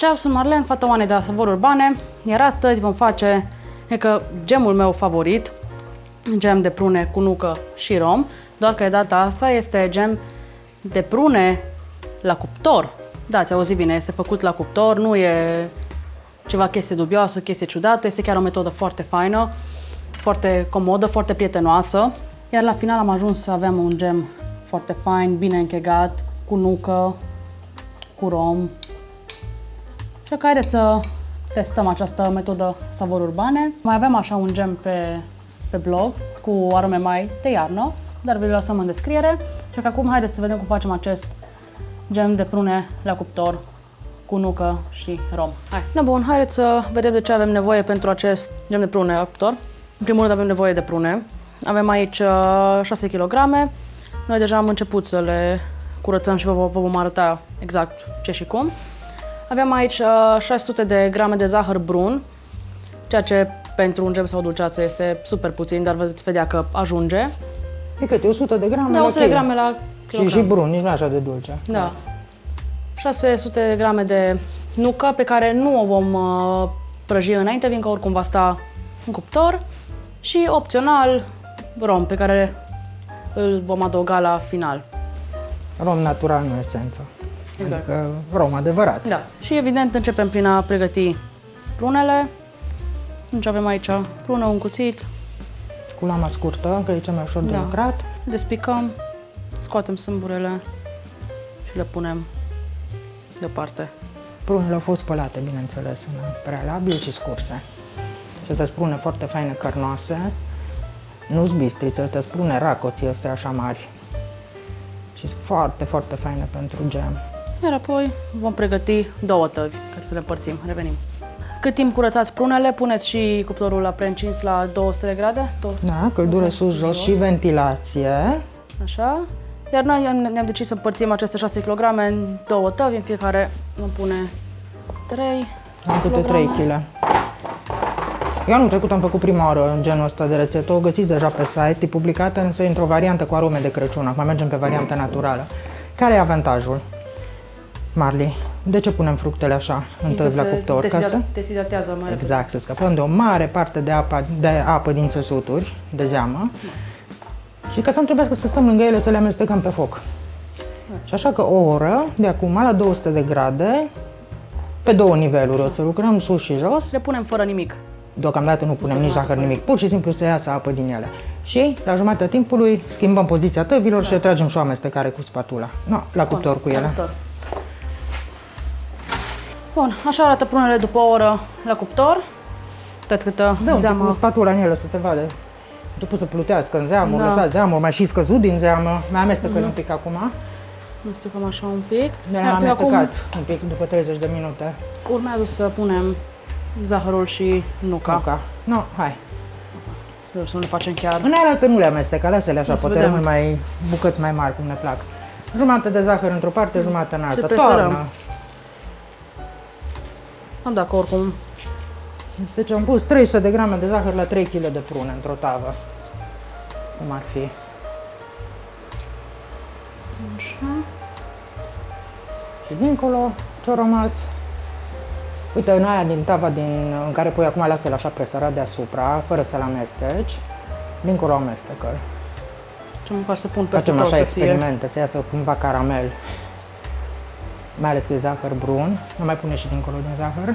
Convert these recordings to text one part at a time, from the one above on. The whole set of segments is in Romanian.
Ceau, sunt Marlen, fata Oanei de la Savori Urbane, iar astăzi vom face gemul meu favorit, gem de prune cu nucă și rom, doar că de data asta este gem de prune la cuptor. Da, ați auzit bine, este făcut la cuptor, nu e ceva chestie dubioasă, chestie ciudată, este chiar o metodă foarte faină, foarte comodă, foarte prietenoasă. Iar la final am ajuns să avem un gem foarte fain, bine închegat, cu nucă, cu rom. Și că haideți să testăm această metodă Savori Urbane. Mai avem așa un gem pe blog cu arome mai de iarnă, dar vi-l lăsăm în descriere. Și că acum haideți să vedem cum facem acest gem de prune la cuptor cu nucă și rom. Hai. Bun, haideți să vedem de ce avem nevoie pentru acest gem de prune la cuptor. În primul rând avem nevoie de prune. Avem aici 6 kg. Noi deja am început să le curățăm și vă vom arăta exact ce și cum. Avem aici 600 de grame de zahăr brun, ceea ce pentru un gem sau dulceață este super puțin, dar veți vedea că ajunge. E cât? 100 de grame da, la 100 de grame la kilogram. Și brun, nici nu așa de dulce. Da. 600 de grame de nucă pe care nu o vom prăji înainte, fiindcă oricum va sta în cuptor. Și opțional rom, pe care îl vom adăuga la final. Rom natural, nu esență. Exact. Adică rom adevărat. Da. Și evident începem prin a pregăti prunele. Deci avem aici prună, un cuțit. Cu lama scurtă, că e cel mai ușor de lucrat. Despicăm, scoatem sâmburele și le punem deoparte. Prunele au fost spălate, bineînțeles, în prealabil și scurse. Și astea sunt prune foarte faine, cărnoase. Nu-s bistrițe, astea sunt prune racoții, astea așa mari. Și sunt foarte, foarte faine pentru gem. Iar apoi vom pregăti 2 tăvi, care să le împărțim. Revenim. Cât timp curățați prunele, puneți și cuptorul la preîncins la 200 de grade. Da, căldură sus-jos și ventilație. Așa. Iar noi ne-am decis să împărțim aceste 6 kg în 2 tăvi, în fiecare vom pune 3 Am câte 3 kg. Eu anul trecut am făcut prima oară genul ăsta de rețetă, o găsiți deja pe site, e publicată însă într-o variantă cu arome de Crăciun, acum mergem pe varianta naturală. Care e avantajul, Marli? De ce punem fructele așa în tăvi la cuptor? Deshidratează mai exact, să scăpăm de o mare parte de apă din țesuturi, de zeamă, și ca să nu trebuiască să stăm lângă ele să le amestecăm pe foc. Și așa că o oră, de acum, la 200 de grade, pe 2 niveluri, o să lucrăm sus și jos. Le punem fără nimic. Deocamdată nu punem nici zahăr, nimic, pur și simplu să iasă apă din ele. Și, la jumătatea timpului, schimbăm poziția tăvilor și le tragem și o amestecare cu spatula. No, la cuptor cu ele. Bun, așa arată prunele după o oră la cuptor. Uitați câtă zeamă. Cu spatula în ele să se vadă. Început să plutească în zeamă, lăsat zeamă, mai și scăzut din zeamă. Mai amestecăm un pic acum. Amestecăm așa un pic. Ne-am amestecat un pic după 30 de minute. Urmează să punem zahărul și nuca. No, hai. Să nu le facem chiar. În aia nu le amesteca, lasă-le așa, poate rămân mai bucăți mai mari, cum ne plac. Jumătate de zahăr într-o parte, jumătate în alta. Toarnă. Am dat că oricum. Deci am pus 300 de grame de zahăr la 3 kg de prune într-o tavă. Cum ar fi? Așa. Și dincolo, ce-a rămas? Uite, în aia din tava în care pui acum, lasă-l așa presărat deasupra, fără să-l amesteci. Dincolo amestecă-l. Ce măcar să pun peste tot. Facem așa experimente, să iasă cumva caramel. Mai ales că e zahăr brun. Nu mai pune și dincolo din zahăr.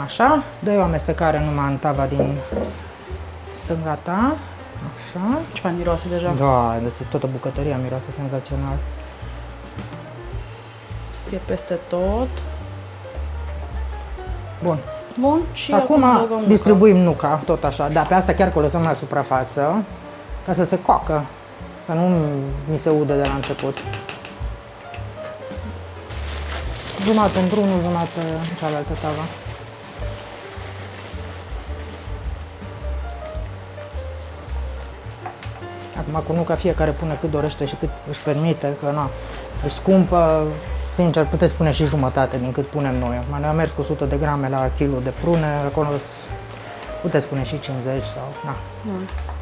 Așa. Dă o amestecare numai în tava din stânga ta. Așa. Ce fain miroase deja. Da, deci toată bucătăria miroase senzațional. Să fie peste tot. Bun. Bun, și acum distribuim nuca, tot așa, dar pe asta chiar că o lăsăm la suprafață, ca să se coacă, să nu mi se udă de la început. Jumătate într-unul, jumătate în cealaltă tavă. Acum cu nuca fiecare pune cât dorește și cât își permite, că na, e scumpă. Sincer, puteți pune și jumătate din cât punem noi. Acum noi am mers cu 100 de grame la kilo de prune, acolo puteți pune și 50 sau... Na.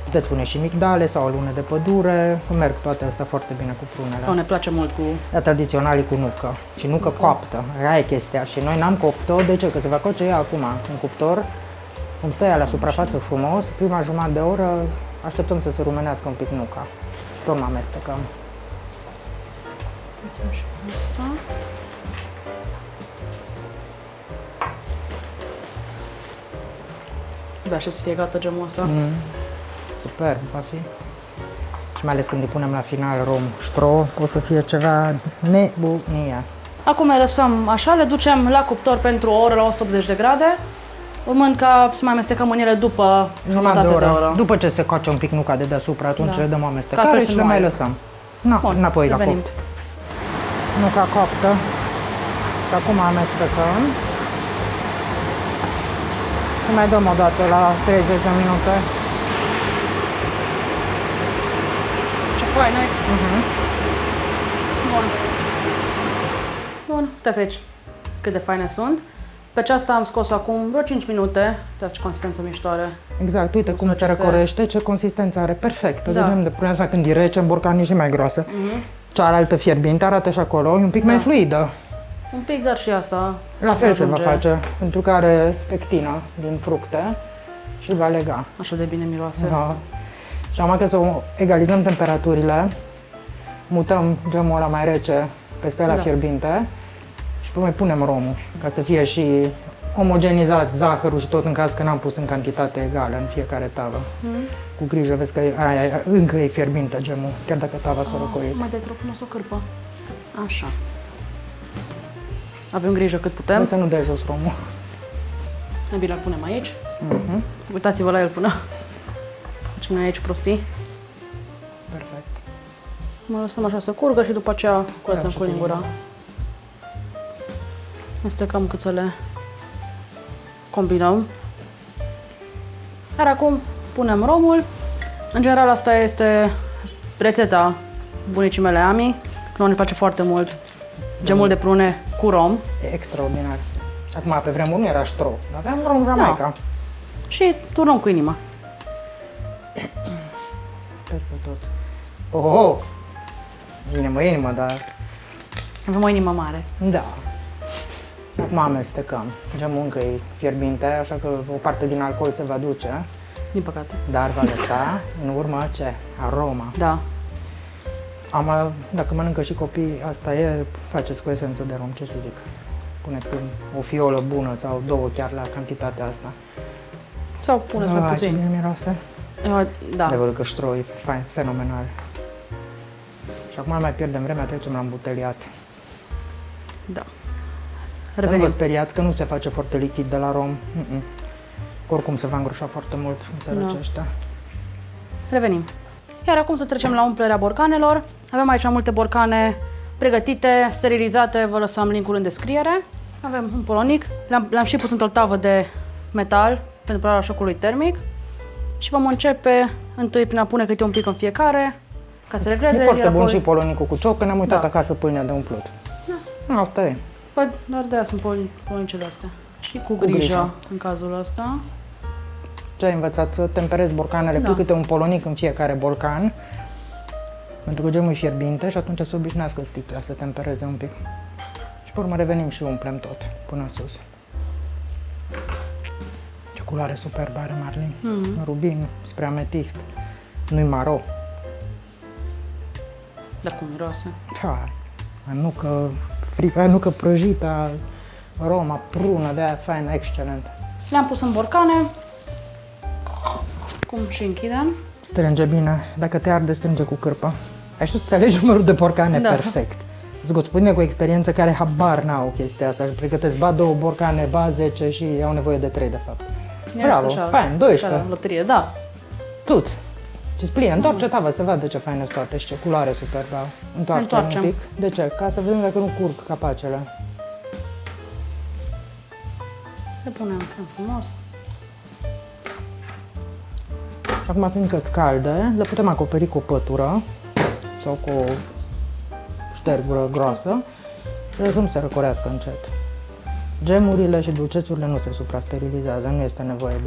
Puteți pune și migdale sau alune de pădure, merg toate astea foarte bine cu prunele. Ne place mult cu... Ea tradiționalii cu nucă și nucă coaptă, aia e chestia și noi n-am copt-o, de ce? Că se va coce ea acum în cuptor, cum stă ea la suprafață frumos, prima jumătate de oră așteptăm să se rumenească un pic nuca și tot mă amestecăm. Facem și asta. Abia aștept să fie gata gemul ăsta. Super, va fi. Și mai ales când îi punem la final rom stro, o să fie ceva nebunie. Acum le lăsăm așa, le ducem la cuptor pentru o oră la 180 de grade, urmând ca să mai amestecăm în ele după jumătate de oră. După ce se coace un pic nuca de deasupra, atunci le dăm o amestecare și le mai lăsăm. Bun, Înapoi la revenim. copt. Nuca coaptă și acum amestecăm. Și mai dăm o dată la 30 de minute. Ce faină e. Bun. Bun, uitați aici cât de faine sunt. Pe aceasta am scos acum vreo 5 minute. Uitați ce consistență miștoare. Exact, uite cum se răcorește, ce consistență are, perfectă. Da. De gem de prune asta când e rece, în borcan e și mai groasă. Cealaltă fierbinte arată și acolo, e un pic mai fluidă. Un pic, dar și asta La fel se va face, pentru că are pectină din fructe și va lega. așa de bine miroase. Da. Și acum că să egalizăm temperaturile, mutăm gemul ăla mai rece peste ăla fierbinte și mai punem romul, ca să fie și omogenizat zahărul și tot în caz că n-am pus în cantitate egală în fiecare tavă. Cu grijă, vezi că aia încă e fierbinte gemul, chiar dacă tava s-a răcorit. Mai de trop până s-o cârpă. Așa. Avem grijă cât putem. Să nu dai jos romul. Mai bine îl punem aici. Uitați-vă la el până. Facem noi aici prostii. Perfect. Mă lăsăm așa să curgă și după aceea curățăm cu lingura. Mestecăm cât să le combinăm. Iar acum punem romul. În general asta este rețeta bunicii mele Ami. Nouă ne place foarte mult gemul de prune cu rom. E extraordinar. Acum, pe vremuri nu era stro, aveam rom Jamaica. Și turnăm cu inima. Peste tot. Oh! Inimă, dar... Avem o inimă mare. Da. Acum amestecăm. Gemul încă e fierbinte, așa că o parte din alcool se va duce, Din păcate. dar va lăsa în urmă ce? Aroma. Da. Dacă mănâncă și copii, asta e, faceți cu esență de rom, ce să zic. Puneți o fiolă bună sau două chiar la cantitatea asta. Sau puneți mai Ce puțin. bine miroase. Da. Adevărul că ștroi, fain, fenomenal. Și acum nu mai pierdem vremea, trecem la îmbuteliat. Da. Nu Revenim. vă speriați că nu se face foarte lichid de la rom. Că oricum se va îngroșa foarte mult în țara aceștia. Revenim. Iar acum să trecem la umplerea borcanelor. Avem aici mai multe borcane pregătite, sterilizate, vă lăsăm linkul în descriere. Avem un polonic, le-am și pus într-o tavă de metal pentru perioada șocului termic. Și vom începe întâi prin a pune câte un pic în fiecare, ca să regleze. E foarte iar bun apoi... și polonicul cu cioc, că ne-am uitat acasă pâinea de umplut. Asta e. Păi, doar de-aia sunt polonicele astea. Și cu grijă în cazul ăsta. Ce ai învățat? Să temperezi borcanele, pui câte un polonic în fiecare borcan, pentru că gemul e fierbinte și atunci se obișnuiască sticla să tempereze un pic. Și pe urmă revenim și umplem tot până în sus. Ce culoare superbă are Marlin. Rubin spre ametist. Nu-i maro. Dar cum miroase? Nucă prăjită, aroma prună, de aia faină, excelent. Le-am pus în borcane. Cum și închidem. Strânge bine. Dacă te arde, strânge cu cârpă. Ai știut să alegi numărul de borcane perfect. Îți spune cu experiență care habar n-au chestia asta și pregătesc ba 2 borcane, ba 10 și au nevoie de 3 de fapt. Bravo, fain, 12. Loterie, da. Tuț. Și plină, întoarce tava să vadă ce faine sunt toate și ce culoare superbă. Întoarce un pic. De ce? Ca să vedem dacă nu curg capacele. Le punem frumos. Acum, fiindcă-ți calde, le putem acoperi cu o pătură sau cu o ștergură groasă și lăsăm să răcorească încet. Gemurile și dulcețurile nu se suprasterilizează, nu este nevoie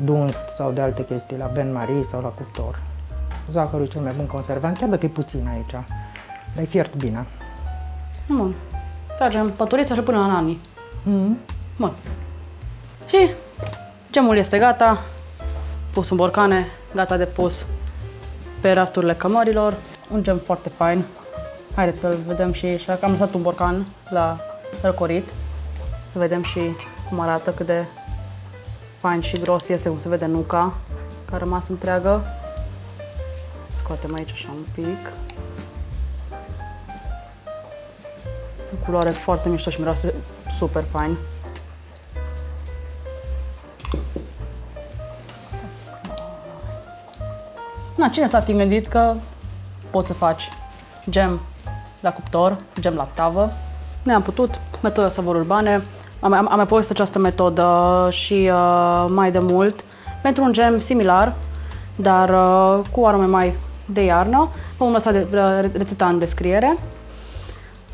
dunst sau de alte chestii, la bain-marie sau la cuptor. Zahărul e cel mai bun conservant, chiar dacă e puțin aici, dar e fiert bine. Bun. Tragem păturița și până la nani. Bun. Și gemul este gata, pus în borcane, gata de pus pe rafturile cămărilor. Un gem foarte fain. Haideți să-l vedem și așa, că am lăsat un borcan la răcorit. Să vedem și cum arată, cât de fain și gros este, cum se vede nuca, care a rămas întreagă. Scoatem aici așa un pic. O culoare foarte mișto și miroase super fain. Na, cine s-ar fi gândit că poți să faci gem la cuptor, gem la tavă? Ne-am putut, metoda Savori Urbane. Am mai povestit această metodă și mai de mult pentru un gem similar, dar cu arome mai de iarnă. Vom lăsa rețeta în descriere.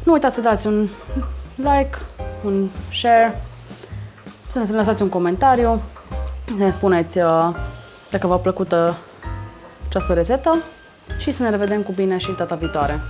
Nu uitați să dați un like, un share, să ne lăsați un comentariu, să ne spuneți dacă v-a plăcut această rețetă și să ne revedem cu bine și data viitoare.